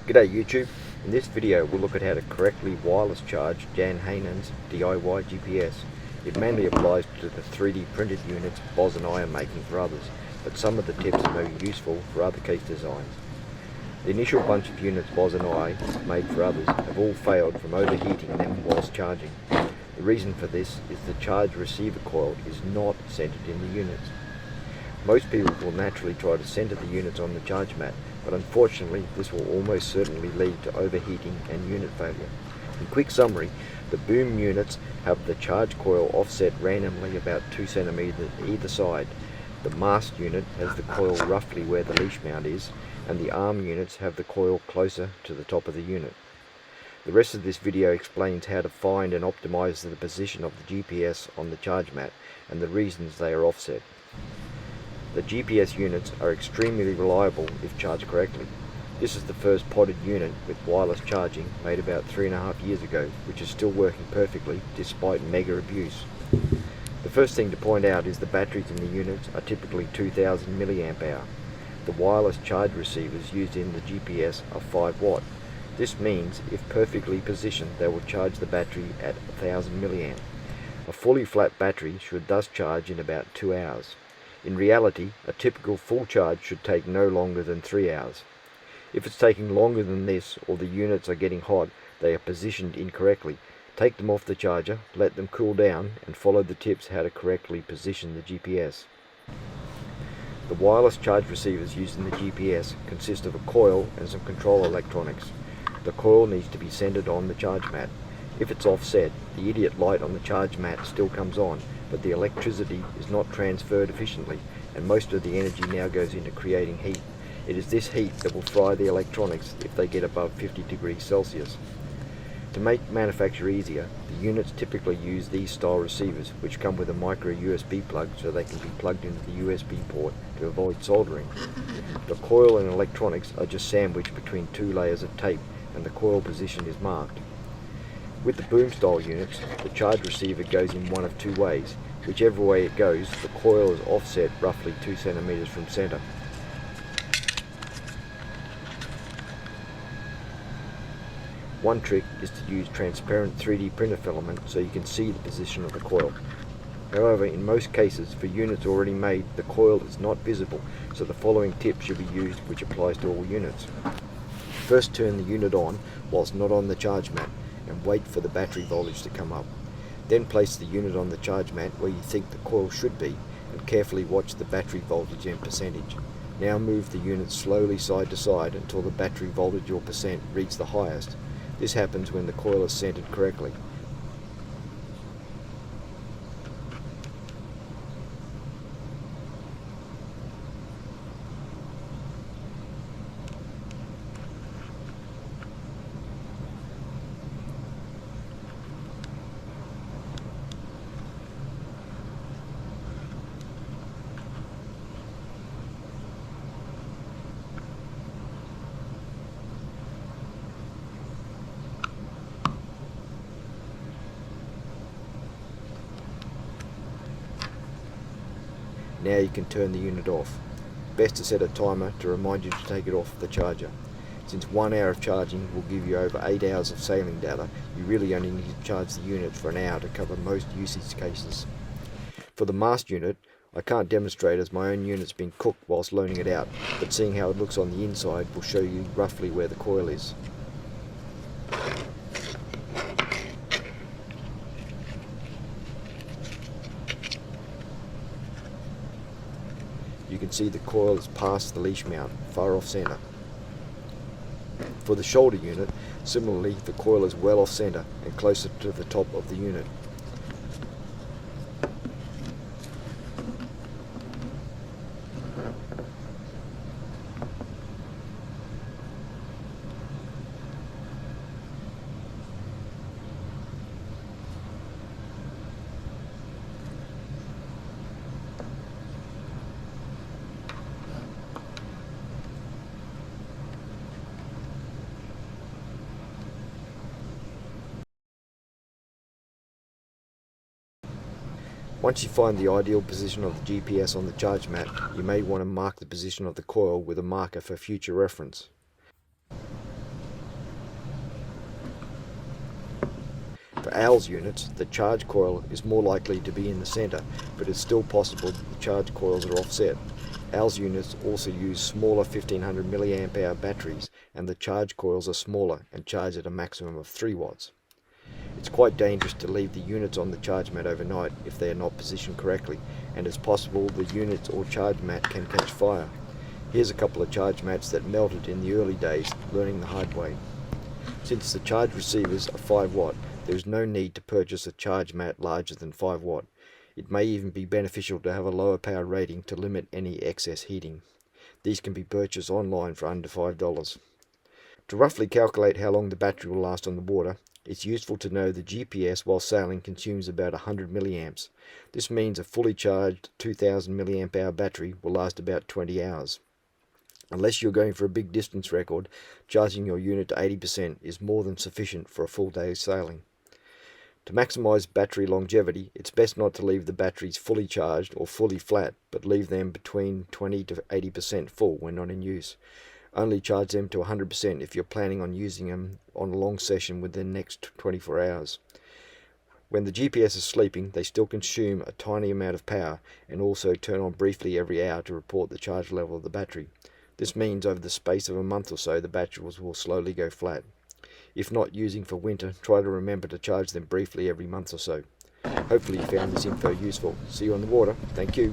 G'day YouTube. In this video we'll look at how to correctly wireless charge Jan Heynen's DIY GPS. It mainly applies to the 3D printed units Boz and I are making for others, but some of the tips may be useful for other case designs. The initial bunch of units Boz and I made for others have all failed from overheating them whilst charging. The reason for this is the charge receiver coil is not centered in the units. Most people will naturally try to center the units on the charge mat, but unfortunately this will almost certainly lead to overheating and unit failure. In quick summary, the boom units have the charge coil offset randomly about 2 centimeters either side. The mast unit has the coil roughly where the leash mount is, and the arm units have the coil closer to the top of the unit. The rest of this video explains how to find and optimize the position of the GPS on the charge mat and the reasons they are offset. The GPS units are extremely reliable if charged correctly. This is the first potted unit with wireless charging made about 3.5 years ago, which is still working perfectly despite mega abuse. The first thing to point out is the batteries in the units are typically 2000 mAh. The wireless charge receivers used in the GPS are 5 watt. This means if perfectly positioned they will charge the battery at 1000 mAh. A fully flat battery should thus charge in about 2 hours. In reality, a typical full charge should take no longer than 3 hours. If it's taking longer than this or the units are getting hot, they are positioned incorrectly. Take them off the charger, let them cool down, and follow the tips how to correctly position the GPS. The wireless charge receivers used in the GPS consist of a coil and some control electronics. The coil needs to be centered on the charge mat. If it's offset, the idiot light on the charge mat still comes on, but the electricity is not transferred efficiently, and most of the energy now goes into creating heat. It is this heat that will fry the electronics if they get above 50 degrees Celsius. To make manufacture easier, the units typically use these style receivers, which come with a micro USB plug so they can be plugged into the USB port to avoid soldering. The coil and electronics are just sandwiched between 2 layers of tape, and the coil position is marked. With the boom style units, the charge receiver goes in one of 2 ways. Whichever way it goes, the coil is offset roughly 2 centimeters from center. One trick is to use transparent 3D printer filament so you can see the position of the coil. However, in most cases, for units already made, the coil is not visible, so the following tip should be used, which applies to all units. First, turn the unit on whilst not on the charge mat, and wait for the battery voltage to come up. Then place the unit on the charge mat where you think the coil should be, and carefully watch the battery voltage and percentage. Now move the unit slowly side to side until the battery voltage or percent reach the highest. This happens when the coil is centered correctly. Now you can turn the unit off. Best to set a timer to remind you to take it off the charger. Since 1 hour of charging will give you over 8 hours of sailing data, you really only need to charge the unit for an hour to cover most usage cases. For the mast unit, I can't demonstrate as my own unit's been cooked whilst loaning it out, but seeing how it looks on the inside will show you roughly where the coil is. You can see the coil is past the leash mount, far off center. For the shoulder unit, similarly the coil is well off center and closer to the top of the unit. Once you find the ideal position of the GPS on the charge mat, you may want to mark the position of the coil with a marker for future reference. For OWL's units, the charge coil is more likely to be in the center, but it's still possible that the charge coils are offset. OWL's units also use smaller 1500 mAh batteries, and the charge coils are smaller and charge at a maximum of 3 watts. It's quite dangerous to leave the units on the charge mat overnight if they are not positioned correctly, and it's possible the units or charge mat can catch fire. Here's a couple of charge mats that melted in the early days, learning the hard way. Since the charge receivers are 5 watt, there is no need to purchase a charge mat larger than 5 watt. It may even be beneficial to have a lower power rating to limit any excess heating. These can be purchased online for under $5. To roughly calculate how long the battery will last on the water, it's useful to know the GPS while sailing consumes about 100 milliamps. This means a fully charged 2000 mAh battery will last about 20 hours. Unless you're going for a big distance record, charging your unit to 80% is more than sufficient for a full day's sailing. To maximize battery longevity, it's best not to leave the batteries fully charged or fully flat, but leave them between 20 to 80% full when not in use. Only charge them to 100% if you're planning on using them on a long session within the next 24 hours. When the GPS is sleeping, they still consume a tiny amount of power and also turn on briefly every hour to report the charge level of the battery. This means over the space of a month or so, the batteries will slowly go flat. If not using for winter, try to remember to charge them briefly every month or so. Hopefully you found this info useful. See you on the water. Thank you.